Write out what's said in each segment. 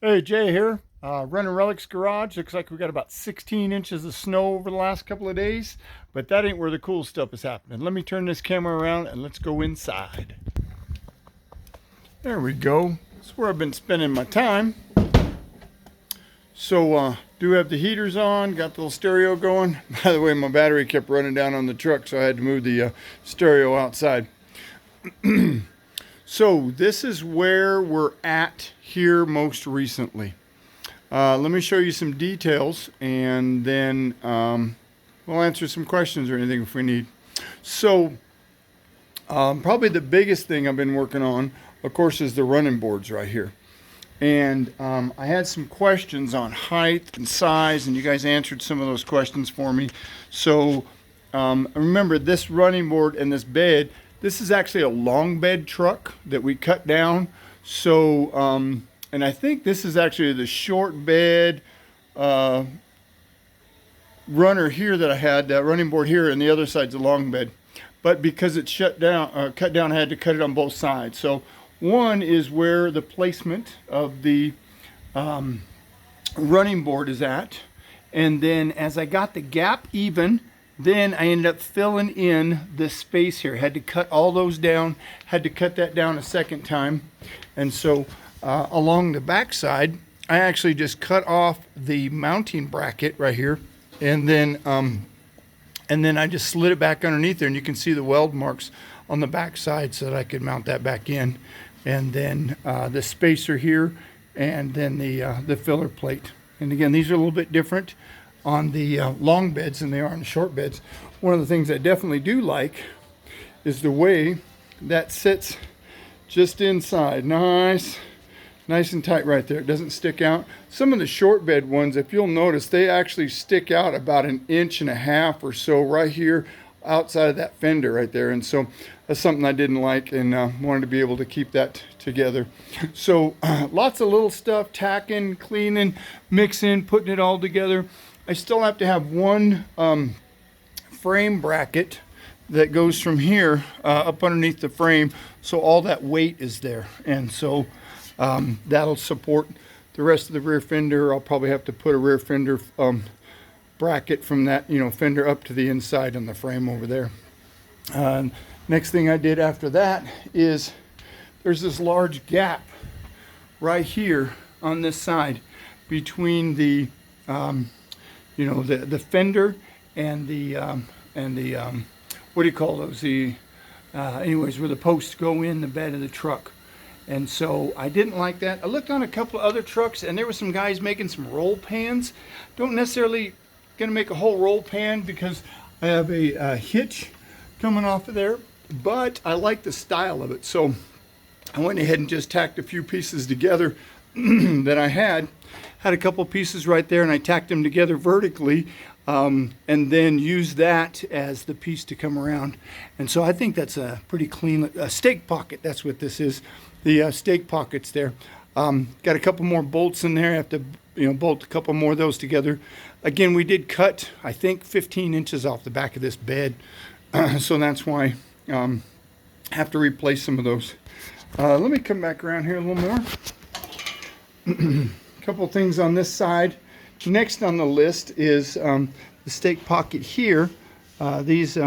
Hey, Jay here, running Relics Garage. Looks like we got about 16 inches of snow over the last couple of days, but that ain't where the cool stuff is happening. Let me turn this camera around and let's go inside. There we go. That's where I've been spending my time. So, do have the heaters on, got the little stereo going. By the way, my battery kept running down on the truck, so I had to move the stereo outside. So this is where we're at here most recently. Let me show you some details, and then we'll answer some questions or anything if we need. So probably the biggest thing I've been working on, of course, is the running boards right here. And I had some questions on height and size, and you guys answered some of those questions for me. So remember, this running board and this bed, this is actually a long bed truck that we cut down. So, and I think this is actually the short bed runner here that I had, that running board here, and the other side's a long bed. But because it's cut down, I had to cut it on both sides. So one is where the placement of the running board is at. And then as I got the gap even, then I ended up filling in this space here. Had to cut all those down, had to cut that down a second time. And so along the back side, I actually just cut off the mounting bracket right here. And then I just slid it back underneath there, and you can see the weld marks on the back side so that I could mount that back in. And then the spacer here, and then the filler plate. And again, these are a little bit different on the long beds than they are on the short beds. One of the things I definitely do like is the way that sits just inside. Nice and tight right there. It doesn't stick out. Some of the short bed ones, if you'll notice, they actually stick out about 1.5 inches or so right here outside of that fender right there. And so that's something I didn't like, and wanted to be able to keep that together. So lots of little stuff, tacking, cleaning, mixing, putting it all together. I still have to have one frame bracket that goes from here up underneath the frame, so all that weight is there. And so that'll support the rest of the rear fender. I'll probably have to put a rear fender bracket from that, fender up to the inside on the frame over there. Next thing I did after that is there's this large gap right here on this side between the the fender and the what do you call those? Anyways, where the posts go in the bed of the truck. And so I didn't like that. I looked on a couple of other trucks, and there were some guys making some roll pans. Don't necessarily gonna make a whole roll pan because I have a hitch coming off of there, but I like the style of it. So I went ahead and just tacked a few pieces together that I had a couple pieces right there, and I tacked them together vertically, and then used that as the piece to come around. And so I think that's a pretty clean stake pocket. That's what this is, the stake pockets there. Got a couple more bolts in there. I have to bolt a couple more of those together. Again, we did cut, I think, 15 inches off the back of this bed, so that's why I have to replace some of those. Let me come back around here a little more. Couple things on this side. Next on the list is the stake pocket here. These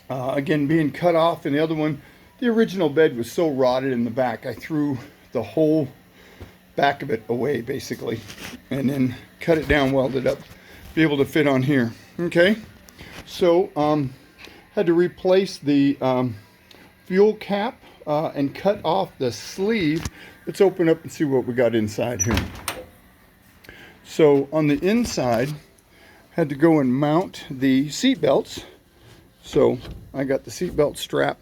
again being cut off, and the other one, the original bed was so rotted in the back, I threw the whole back of it away basically, and then cut it down, welded up, be able to fit on here. Okay, so had to replace the fuel cap and cut off the sleeve. Let's open up and see what we got inside here. So on the inside, had to go and mount the seat belts. So I got the seat belt strap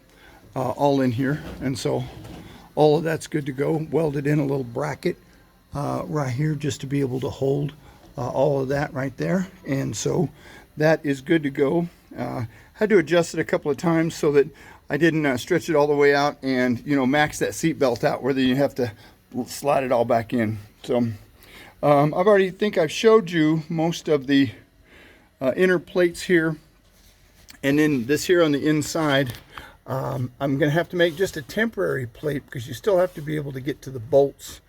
all in here, and so all of that's good to go. Welded in a little bracket right here just to be able to hold all of that right there, and so that is good to go. Had to adjust it a couple of times so that I didn't stretch it all the way out and max that seat belt out where you have to slide it all back in. So I've showed you most of the inner plates here, and then this here on the inside I'm going to have to make just a temporary plate because you still have to be able to get to the bolts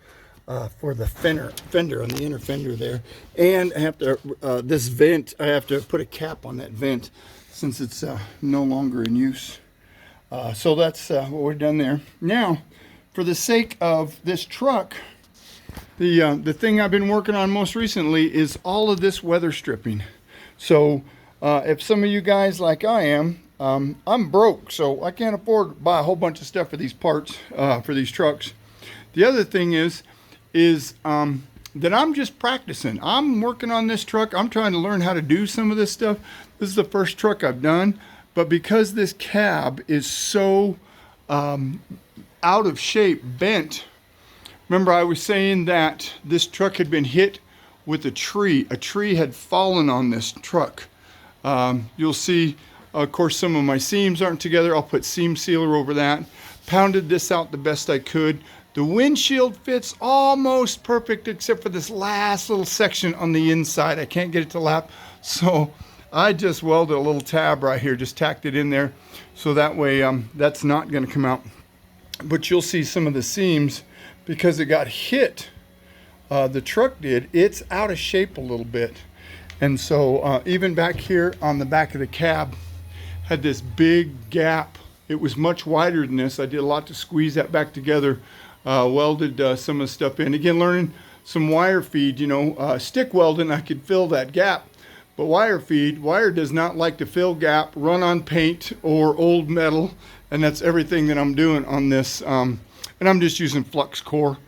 for the fender on the inner fender there. And I have to, this vent, I have to put a cap on that vent since it's no longer in use. So that's what we've done there. Now, for the sake of this truck, the thing I've been working on most recently is all of this weather stripping. So if some of you guys like I am, I'm broke, so I can't afford to buy a whole bunch of stuff for these parts, for these trucks. The other thing is that I'm just practicing. I'm working on this truck. I'm trying to learn how to do some of this stuff. This is the first truck I've done, but because this cab is so out of shape, bent. Remember I was saying that this truck had been hit with a tree. A tree had fallen on this truck. You'll see, of course, some of my seams aren't together. I'll put seam sealer over that. Pounded this out the best I could. The windshield fits almost perfect except for this last little section on the inside. I can't get it to lap, so I just welded a little tab right here, just tacked it in there, so that way that's not going to come out. But you'll see some of the seams, because it got hit, the truck did, it's out of shape a little bit. And so even back here on the back of the cab had this big gap. It was much wider than this. I did a lot to squeeze that back together, welded some of the stuff in. Again, learning some wire feed, you know, stick welding, I could fill that gap. But wire feed, wire does not like to fill gap, run on paint or old metal. And that's everything that I'm doing on this. And I'm just using flux core,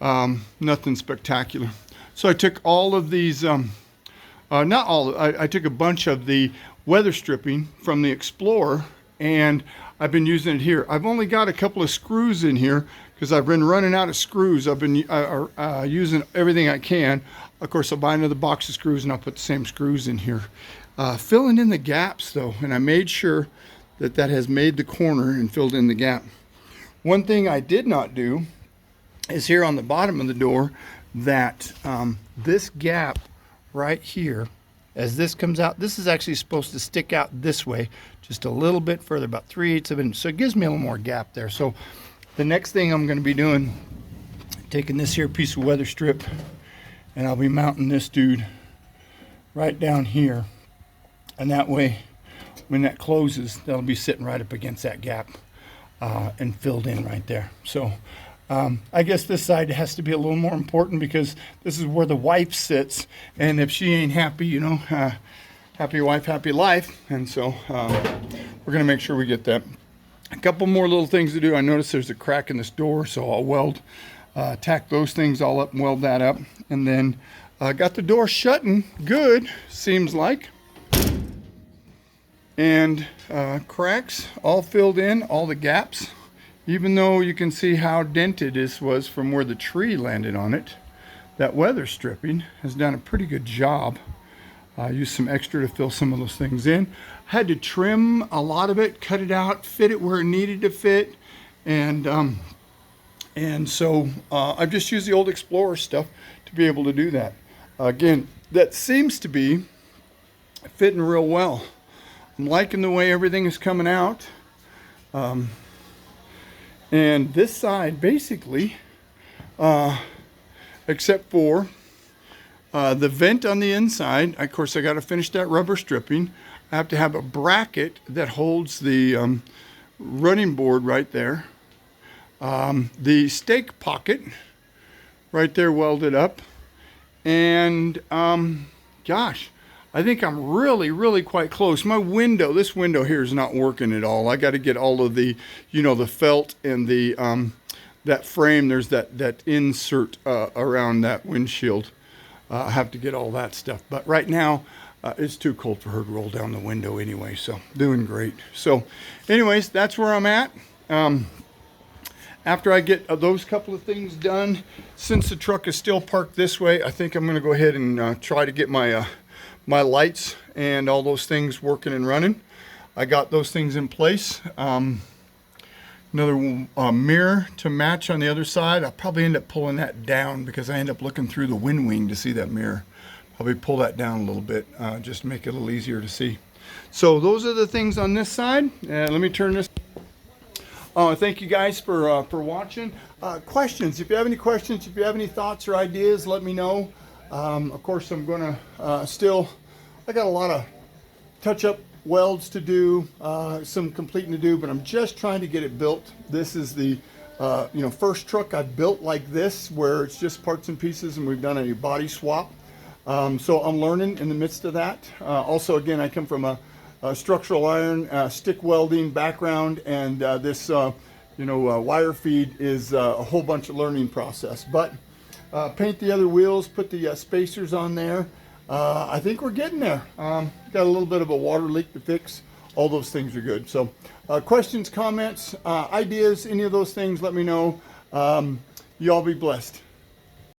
nothing spectacular. So I took all of these, not all, I took a bunch of the weather stripping from the Explorer, and I've been using it here. I've only got a couple of screws in here because I've been running out of screws. I've been using everything I can. Of course, I'll buy another box of screws and I'll put the same screws in here. Filling in the gaps though, and I made sure that has made the corner and filled in the gap. One thing I did not do is here on the bottom of the door, that this gap right here, as this comes out, this is actually supposed to stick out this way just a little bit further, about 3/8 of an inch. So it gives me a little more gap there. So the next thing I'm going to be doing, taking this here piece of weather strip, and I'll be mounting this dude right down here. And that way, when that closes, that'll be sitting right up against that gap and filled in right there. So I guess this side has to be a little more important because this is where the wife sits, and if she ain't happy, you know, happy wife, happy life. And so we're gonna make sure we get that. A couple more little things to do. I noticed there's a crack in this door, so I'll weld, tack those things all up and weld that up. And then got the door shutting good, seems like. And cracks all filled in, all the gaps, even though you can see how dented this was from where the tree landed on it. That weather stripping has done a pretty good job. I used some extra to fill some of those things in. Had to trim a lot of it, cut it out, fit it where it needed to fit, and so I've just used the old Explorer stuff to be able to do that. Again, that seems to be fitting real well. I'm liking the way everything is coming out. And this side, basically, except for the vent on the inside, of course, I got to finish that rubber stripping. I have to have a bracket that holds the running board right there. The stake pocket right there welded up. And gosh, I think I'm really quite close. My window, this window here is not working at all. I got to get all of the, you know, the felt and the that frame. There's that insert around that windshield. I have to get all that stuff. But right now, it's too cold for her to roll down the window anyway. So doing great. So, anyways, that's where I'm at. After I get those couple of things done, since the truck is still parked this way, I think I'm going to go ahead and try to get my my lights and all those things working and running. I got those things in place. Another mirror to match on the other side. I'll probably end up pulling that down because I end up looking through the wind wing to see that mirror. Probably pull that down a little bit, just to make it a little easier to see. So those are the things on this side. Let me turn this. Thank you guys for watching. Questions, if you have any questions, if you have any thoughts or ideas, let me know. Of course, I'm going to I got a lot of touch-up welds to do, some completing to do, but I'm just trying to get it built. This is the first truck I built like this, where it's just parts and pieces, and we've done a body swap. So I'm learning in the midst of that. Also, again, I come from a structural iron, stick welding background, and this wire feed is a whole bunch of learning process. But paint the other wheels, put the spacers on there. I think we're getting there. Got a little bit of a water leak to fix. All those things are good. So questions, comments, ideas, any of those things, let me know. You all be blessed.